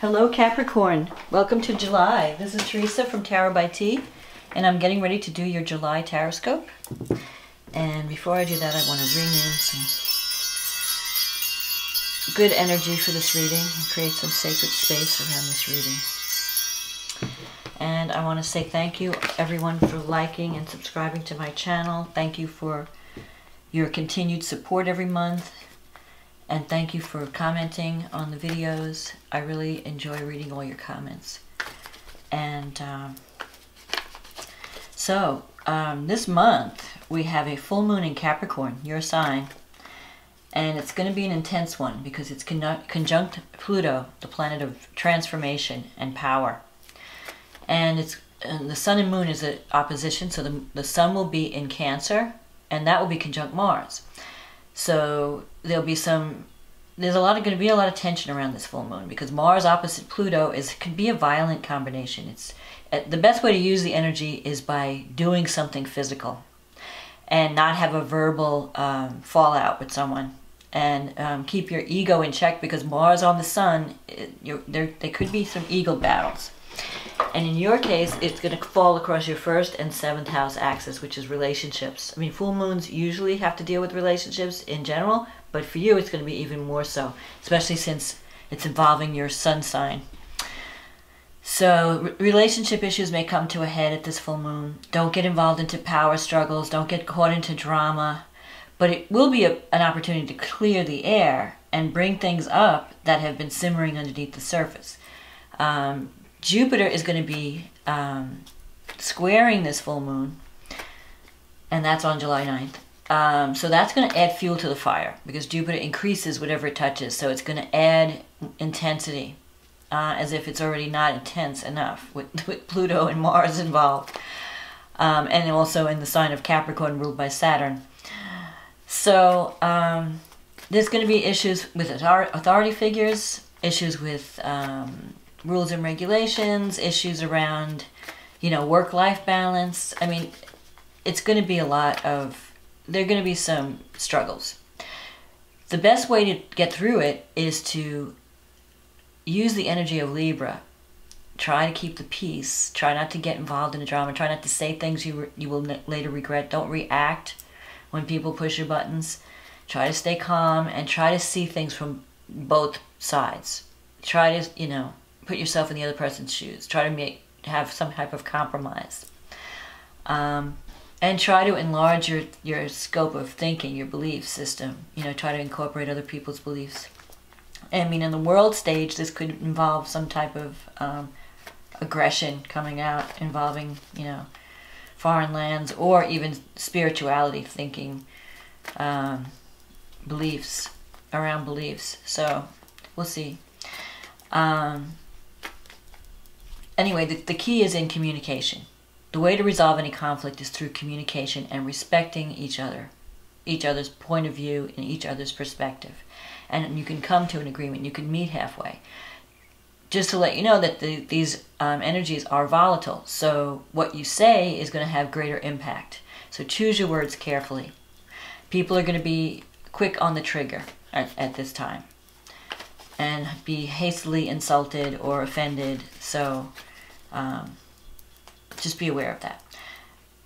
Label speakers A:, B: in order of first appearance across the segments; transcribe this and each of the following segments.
A: Hello Capricorn, welcome to July. This is Teresa from Tarot by T, and I'm getting ready to do your July TarotScope. And before I do that, I want to ring in some good energy for this reading and create some sacred space around this reading. And I want to say thank you everyone for liking and subscribing to my channel. Thank you for your continued support every month. And thank you for commenting on the videos. I really enjoy reading all your comments. And this month we have a full moon in Capricorn, your sign. And it's going to be an intense one because it's conjunct Pluto, the planet of transformation and power. And the sun and moon is at opposition, so the sun will be in Cancer, and that will be conjunct Mars. So there's going to be a lot of tension around this full moon because Mars opposite Pluto can be a violent combination. The best way to use the energy is by doing something physical and not have a verbal fallout with someone, and keep your ego in check because Mars on the sun, there could be some ego battles. And in your case, it's going to fall across your 1st and 7th house axis, which is relationships. I mean, full moons usually have to deal with relationships in general, but for you, it's going to be even more so, especially since it's involving your sun sign. So relationship issues may come to a head at this full moon. Don't get involved into power struggles. Don't get caught into drama. But it will be an opportunity to clear the air and bring things up that have been simmering underneath the surface. Jupiter is going to be squaring this full moon, and that's on July 9th. So that's going to add fuel to the fire because Jupiter increases whatever it touches. So it's going to add intensity, as if it's already not intense enough with Pluto and Mars involved. And also in the sign of Capricorn ruled by Saturn. So there's going to be issues with authority figures, issues with rules and regulations, issues around, work-life balance. I mean, it's going to be there are going to be some struggles. The best way to get through it is to use the energy of Libra. Try to keep the peace. Try not to get involved in the drama. Try not to say things you will later regret. Don't react when people push your buttons. Try to stay calm and try to see things from both sides. Try to, put yourself in the other person's shoes. Try to have some type of compromise. And try to enlarge your scope of thinking, your belief system. Try to incorporate other people's beliefs. I mean, in the world stage, this could involve some type of aggression coming out involving, foreign lands or even spirituality thinking, beliefs, around beliefs. So, we'll see. Anyway, the key is in communication. The way to resolve any conflict is through communication and respecting each other's point of view and each other's perspective. And you can come to an agreement. You can meet halfway. Just to let you know that these energies are volatile. So what you say is going to have greater impact. So choose your words carefully. People are going to be quick on the trigger at this time and be hastily insulted or offended. So just be aware of that.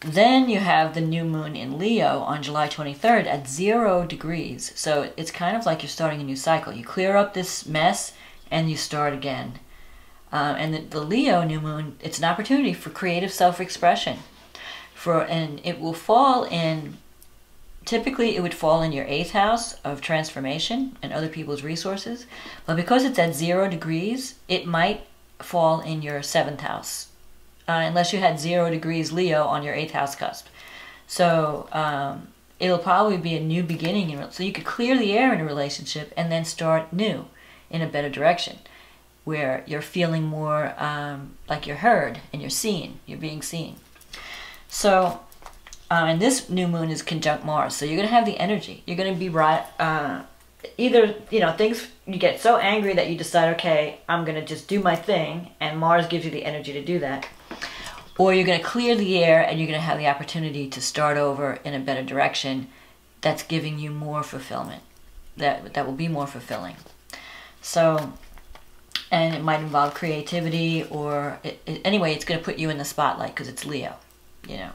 A: Then you have the new moon in Leo on July 23rd at 0 degrees. So it's kind of like you're starting a new cycle. You clear up this mess and you start again. And the Leo new moon, it's an opportunity for creative self-expression. And it will fall in, typically it would fall in your 8th house of transformation and other people's resources. But because it's at 0 degrees, it might fall in your 7th house. Unless you had 0 degrees Leo on your 8th house cusp. So it'll probably be a new beginning. So you could clear the air in a relationship and then start new in a better direction where you're feeling more like you're heard and you're seen. You're being seen. So, and this new moon is conjunct Mars. So you're going to have the energy. You're going to be right. Either, things, you get so angry that you decide, okay, I'm going to just do my thing. And Mars gives you the energy to do that. Or you're going to clear the air and you're going to have the opportunity to start over in a better direction that's giving you more fulfillment. That will be more fulfilling. So And it might involve creativity, or anyway, it's going to put you in the spotlight because it's Leo, you know.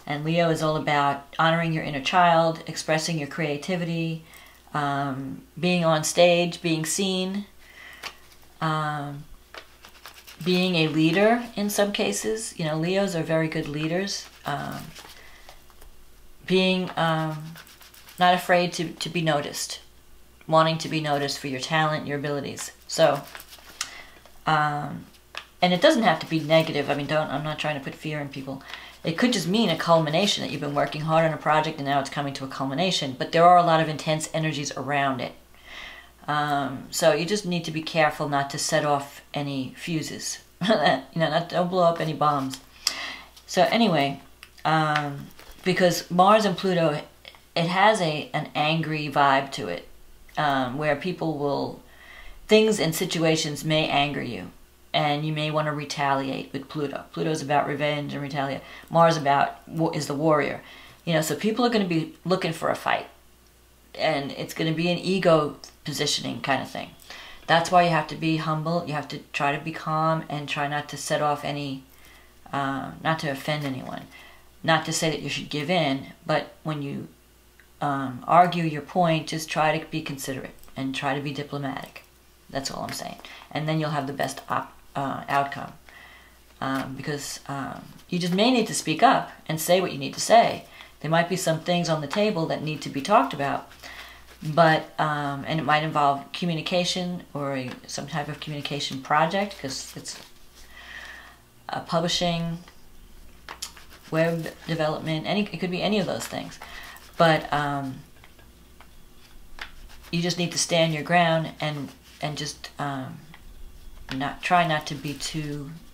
A: And Leo is all about honoring your inner child, expressing your creativity, being on stage, being seen, being a leader in some cases. You know, Leos are very good leaders. Being not afraid to be noticed, wanting to be noticed for your talent, your abilities. So, and it doesn't have to be negative. I mean, I'm not trying to put fear in people. It could just mean a culmination, that you've been working hard on a project and now it's coming to a culmination. But there are a lot of intense energies around it. So you just need to be careful not to set off any fuses. You know, don't blow up any bombs. So anyway, because Mars and Pluto, it has an angry vibe to it, where things and situations may anger you, and you may want to retaliate with Pluto. Pluto's about revenge and retaliate. Mars is the warrior. You know, so people are going to be looking for a fight, and it's going to be an ego positioning kind of thing. That's why you have to be humble. You have to try to be calm and try not to set off any, not to offend anyone. Not to say that you should give in, but when you argue your point, just try to be considerate and try to be diplomatic. That's all I'm saying. And then you'll have the best outcome. Because you just may need to speak up and say what you need to say. There might be some things on the table that need to be talked about, but and it might involve communication or some type of communication project, because it's publishing, web development, it could be any of those things. But you just need to stand your ground and just try not to be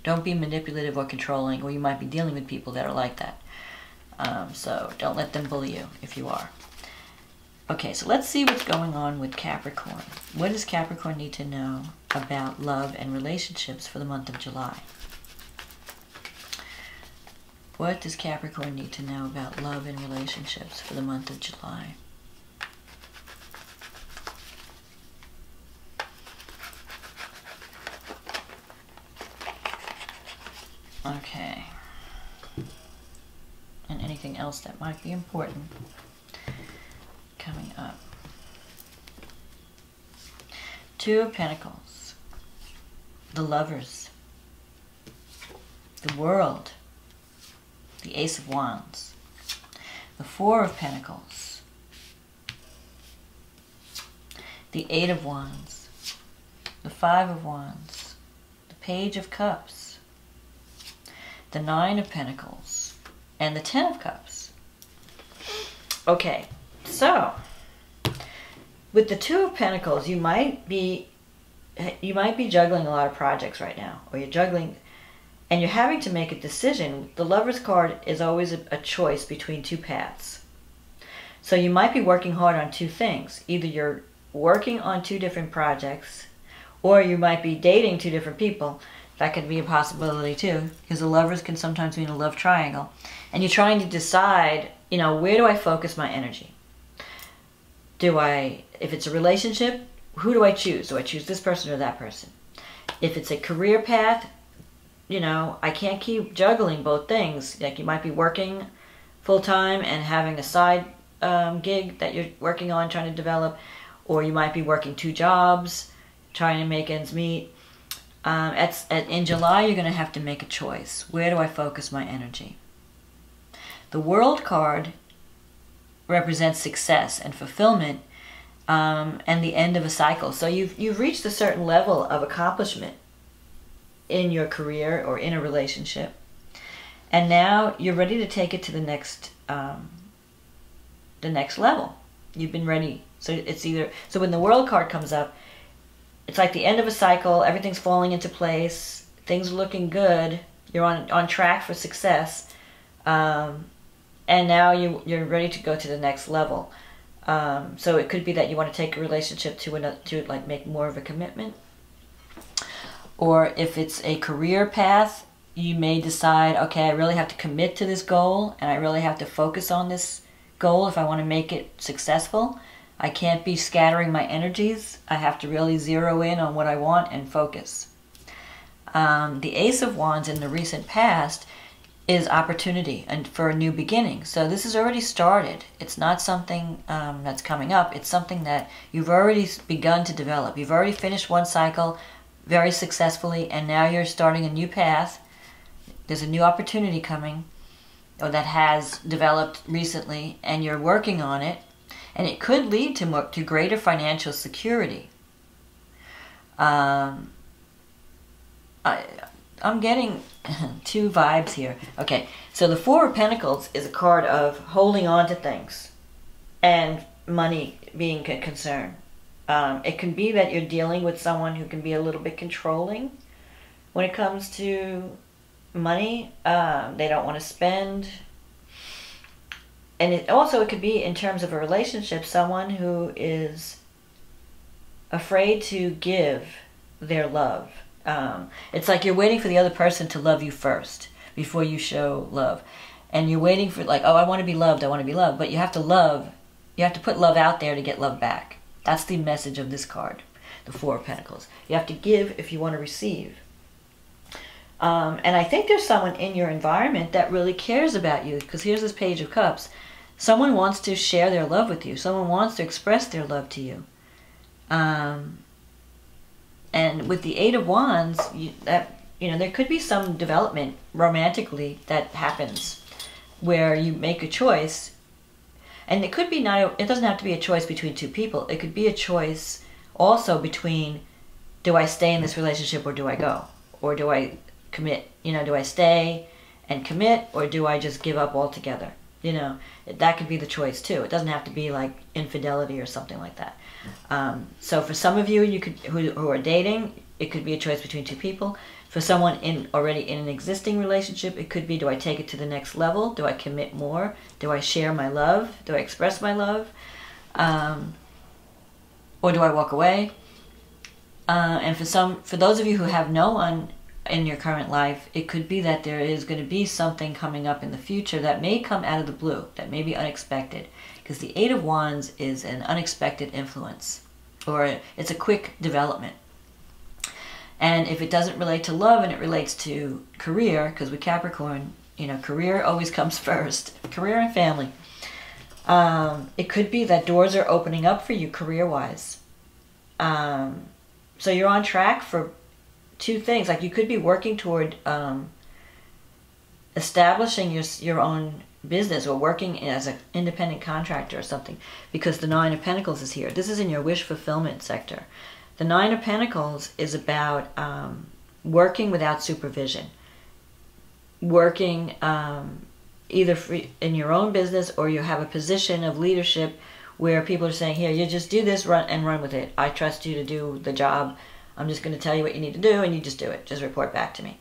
A: don't be manipulative or controlling, or you might be dealing with people that are like that. So don't let them bully you if you are. Okay, so let's see what's going on with Capricorn. What does Capricorn need to know about love and relationships for the month of July? What does Capricorn need to know about love and relationships for the month of July? Okay. And anything else that might be important coming up. Two of Pentacles. The Lovers. The World. The Ace of Wands. The Four of Pentacles. The Eight of Wands. The Five of Wands. The Page of Cups. The Nine of Pentacles. And the Ten of Cups. Okay, so with the Two of Pentacles, you might be juggling a lot of projects right now, or you're juggling and you're having to make a decision. The Lover's card is always a choice between two paths. So you might be working hard on two things. Either you're working on two different projects, or you might be dating two different people. That could be a possibility too, because the Lovers can sometimes mean a love triangle. And you're trying to decide, you know, where do I focus my energy? If it's a relationship, who do I choose? Do I choose this person or that person? If it's a career path, you know, I can't keep juggling both things. Like, you might be working full-time and having a side gig that you're working on, trying to develop, or you might be working two jobs, trying to make ends meet. In July, you're going to have to make a choice. Where do I focus my energy? The World card represents success and fulfillment, and the end of a cycle. So you've reached a certain level of accomplishment in your career or in a relationship, and now you're ready to take it to the next level. You've been ready. So when the World card comes up, it's like the end of a cycle. Everything's falling into place. Things are looking good. You're on track for success, and now you're ready to go to the next level. So it could be that you want to take a relationship to like make more of a commitment. Or if it's a career path, you may decide, okay, I really have to commit to this goal, and I really have to focus on this goal if I want to make it successful. I can't be scattering my energies. I have to really zero in on what I want and focus. The Ace of Wands in the recent past is opportunity and for a new beginning. So this has already started. It's not something that's coming up. It's something that you've already begun to develop. You've already finished one cycle very successfully, and now you're starting a new path. There's a new opportunity coming, or that has developed recently, and you're working on it, and it could lead to greater financial security. I'm getting two vibes here. Okay, so the Four of Pentacles is a card of holding on to things and money being a concern. It can be that you're dealing with someone who can be a little bit controlling when it comes to money. They don't want to spend. And it could be in terms of a relationship, someone who is afraid to give their love. It's like you're waiting for the other person to love you first before you show love. And you're waiting for, like, oh, I want to be loved, I want to be loved. But you have to love, you have to put love out there to get love back. That's the message of this card, the Four of Pentacles. You have to give if you want to receive. And I think there's someone in your environment that really cares about you, because here's this Page of Cups. Someone wants to share their love with you. Someone wants to express their love to you. And with the Eight of Wands, there could be some development romantically that happens where you make a choice. And it could be it doesn't have to be a choice between two people. It could be a choice also between, do I stay in this relationship or do I go? Or do I commit? Do I stay and commit, or do I just give up altogether? That could be the choice too. It doesn't have to be like infidelity or something like that. So for some of you, who are dating, it could be a choice between two people. For someone already in an existing relationship, it could be, do I take it to the next level? Do I commit more? Do I share my love? Do I express my love? Or do I walk away? And for those of you who have no one in your current life, it could be that there is going to be something coming up in the future that may come out of the blue, that may be unexpected. Because the Eight of Wands is an unexpected influence, or it's a quick development. And if it doesn't relate to love and it relates to career, because with Capricorn, career always comes first, career and family. It could be that doors are opening up for you career-wise. So you're on track for two things. Like, you could be working toward establishing your own business, or working as an independent contractor or something, because the Nine of Pentacles is here. This is in your wish fulfillment sector. The Nine of Pentacles is about working without supervision, working either in your own business, or you have a position of leadership where people are saying, here, you just do this, run with it. I trust you to do the job. I'm just going to tell you what you need to do, and you just do it. Just report back to me.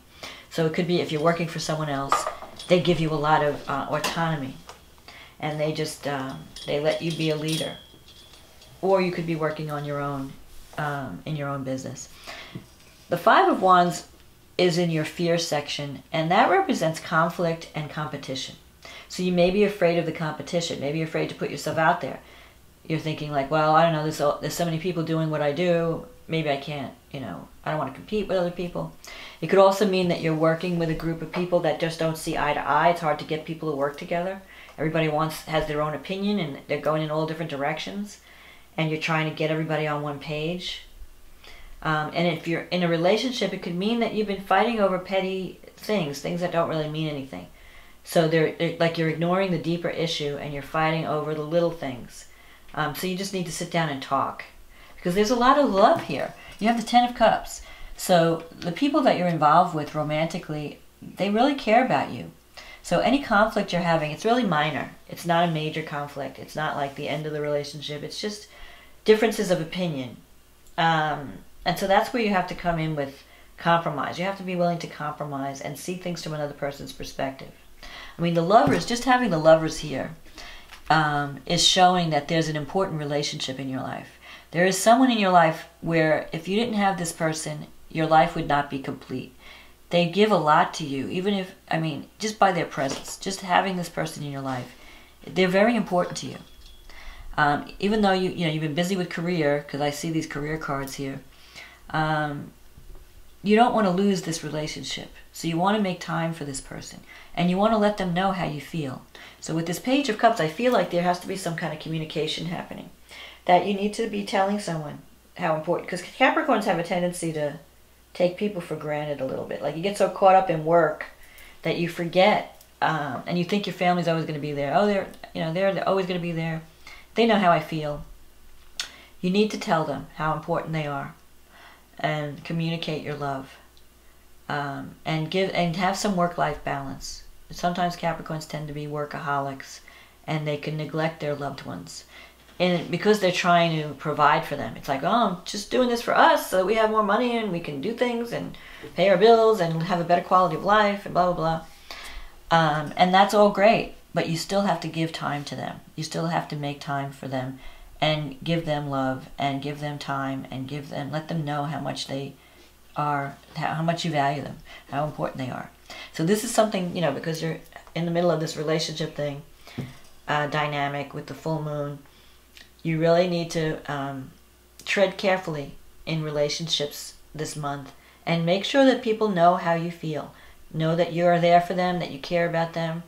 A: So it could be, if you're working for someone else, they give you a lot of autonomy, and they just they let you be a leader. Or you could be working on your own, in your own business. The Five of Wands is in your fear section, and that represents conflict and competition. So you may be afraid of the competition. Maybe you're afraid to put yourself out there. You're thinking like, well, I don't know, there's so many people doing what I do. Maybe I can't, I don't want to compete with other people. It could also mean that you're working with a group of people that just don't see eye to eye. It's hard to get people to work together. Everybody has their own opinion, and they're going in all different directions. And you're trying to get everybody on one page. And if you're in a relationship, it could mean that you've been fighting over petty things that don't really mean anything. So they're like, you're ignoring the deeper issue, and you're fighting over the little things. So you just need to sit down and talk, because there's a lot of love here. You have the Ten of Cups. So the people that you're involved with romantically, they really care about you. So any conflict you're having, it's really minor. It's not a major conflict. It's not like the end of the relationship. It's just differences of opinion. And so that's where you have to come in with compromise. You have to be willing to compromise and see things from another person's perspective. I mean, the Lovers, just having the Lovers here is showing that there's an important relationship in your life. There is someone in your life where if you didn't have this person, your life would not be complete. They give a lot to you, even if, just by their presence, just having this person in your life. They're very important to you. Even though you've been busy with career, because I see these career cards here, you don't want to lose this relationship. So you want to make time for this person, and you want to let them know how you feel. So with this Page of Cups, I feel like there has to be some kind of communication happening, that you need to be telling someone how important, because Capricorns have a tendency to take people for granted a little bit. Like, you get so caught up in work that you forget, and you think your family's always going to be there. Oh, they're always going to be there. They know how I feel. You need to tell them how important they are, and communicate your love, and have some work-life balance. Sometimes Capricorns tend to be workaholics, and they can neglect their loved ones, and because they're trying to provide for them. It's like, oh, I'm just doing this for us so we have more money and we can do things and pay our bills and have a better quality of life and blah blah blah. And that's all great, but you still have to give time to them. You still have to make time for them, and give them love, and give them time, and let them know how much they are, how much you value them, how important they are. So this is something, because you're in the middle of this relationship thing, dynamic with the full moon, you really need to tread carefully in relationships this month, and make sure that people know how you feel. Know that you're there for them, that you care about them,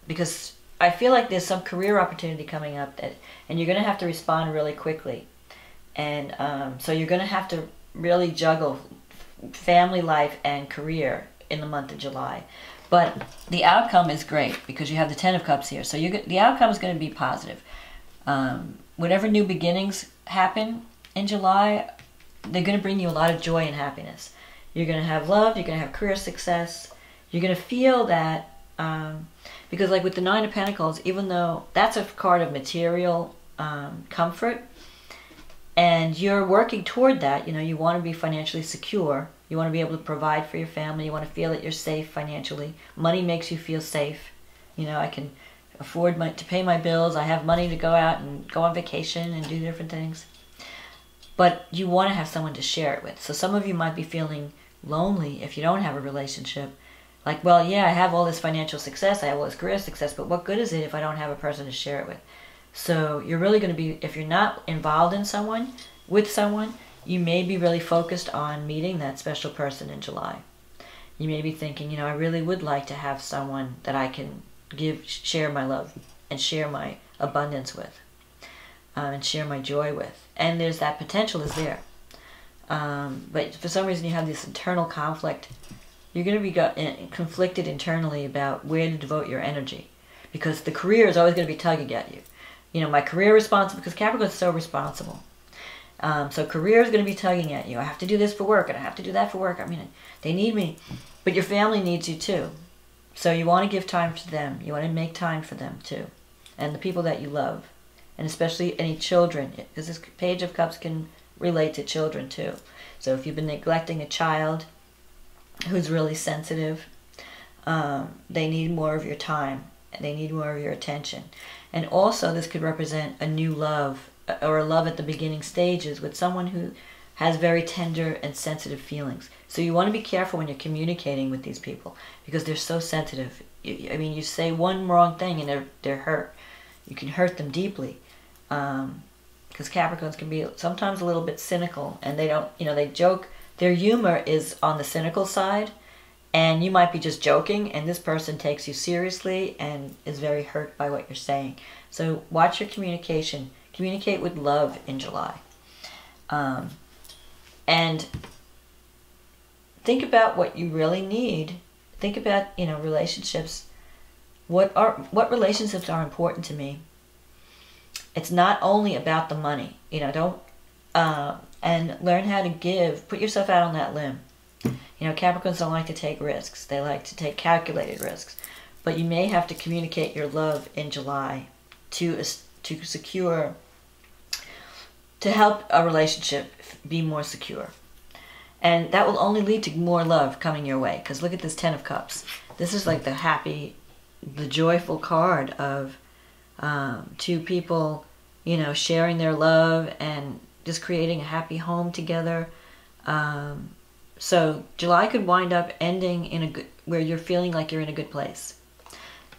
A: because I feel like there's some career opportunity coming up, and you're going to have to respond really quickly. And so you're going to have to really juggle family life and career in the month of July. But the outcome is great, because you have the Ten of Cups here. So the outcome is going to be positive. Whatever new beginnings happen in July, they're going to bring you a lot of joy and happiness. You're going to have love. You're going to have career success. You're going to feel that, because like with the Nine of Pentacles, even though that's a card of material comfort, and you're working toward that, you want to be financially secure. You want to be able to provide for your family. You want to feel that you're safe financially. Money makes you feel safe. I can afford to pay my bills. I have money to go out and go on vacation and do different things. But you want to have someone to share it with. So some of you might be feeling lonely if you don't have a relationship. Like, well, yeah, I have all this financial success. I have all this career success. But what good is it if I don't have a person to share it with? So you're really going to be, if you're not involved in with someone, you may be really focused on meeting that special person in July. You may be thinking, I really would like to have someone that I can share my love and share my abundance with, and share my joy with. And there's that potential is there. But for some reason you have this internal conflict. You're going to be conflicted internally about where to devote your energy, because the career is always going to be tugging at you. My career responsible, because Capricorn is so responsible. So career is going to be tugging at you. I have to do this for work, and I have to do that for work. They need me. But your family needs you too. So you want to give time to them. You want to make time for them too. And the people that you love. And especially any children, because this Page of Cups can relate to children too. So if you've been neglecting a child who's really sensitive, they need more of your time. They need more of your attention. And also this could represent a new love, or a love at the beginning stages with someone who has very tender and sensitive feelings. So you want to be careful when you're communicating with these people, because they're so sensitive. You say one wrong thing and they're hurt. You can hurt them deeply, because Capricorns can be sometimes a little bit cynical, and they don't, they joke. Their humor is on the cynical side, and you might be just joking, and this person takes you seriously and is very hurt by what you're saying. So watch your communication. Communicate with love in July. And think about what you really need. Think about, relationships. What relationships are important to me? It's not only about the money. And learn how to give. Put yourself out on that limb. Capricorns don't like to take risks. They like to take calculated risks. But you may have to communicate your love in July to secure, to help a relationship be more secure. And that will only lead to more love coming your way. Because look at this Ten of Cups. This is like the happy, the joyful card of two people, sharing their love and just creating a happy home together. So July could wind up ending in where you're feeling like you're in a good place,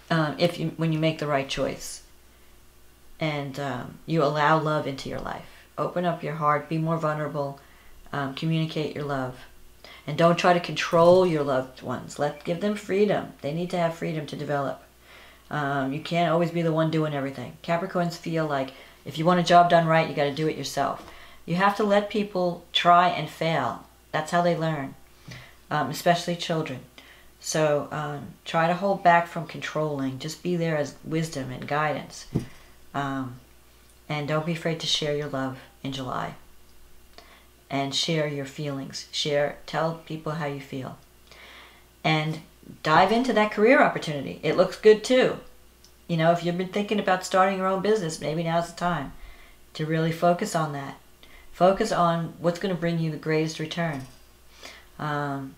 A: when you make the right choice. and you allow love into your life. Open up your heart, be more vulnerable, communicate your love. And don't try to control your loved ones. Give them freedom. They need to have freedom to develop. You can't always be the one doing everything. Capricorns feel like if you want a job done right, you got to do it yourself. You have to let people try and fail. That's how they learn, especially children. So try to hold back from controlling. Just be there as wisdom and guidance. And don't be afraid to share your love in July. And share your feelings. Tell people how you feel. And dive into that career opportunity. It looks good too. You know, if you've been thinking about starting your own business, maybe now's the time to really focus on that. Focus on what's going to bring you the greatest return. And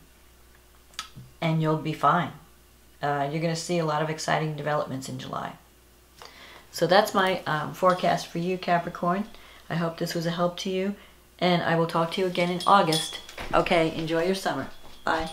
A: you'll be fine. You're going to see a lot of exciting developments in July. So that's my forecast for you, Capricorn. I hope this was a help to you. And I will talk to you again in August. Okay, enjoy your summer. Bye.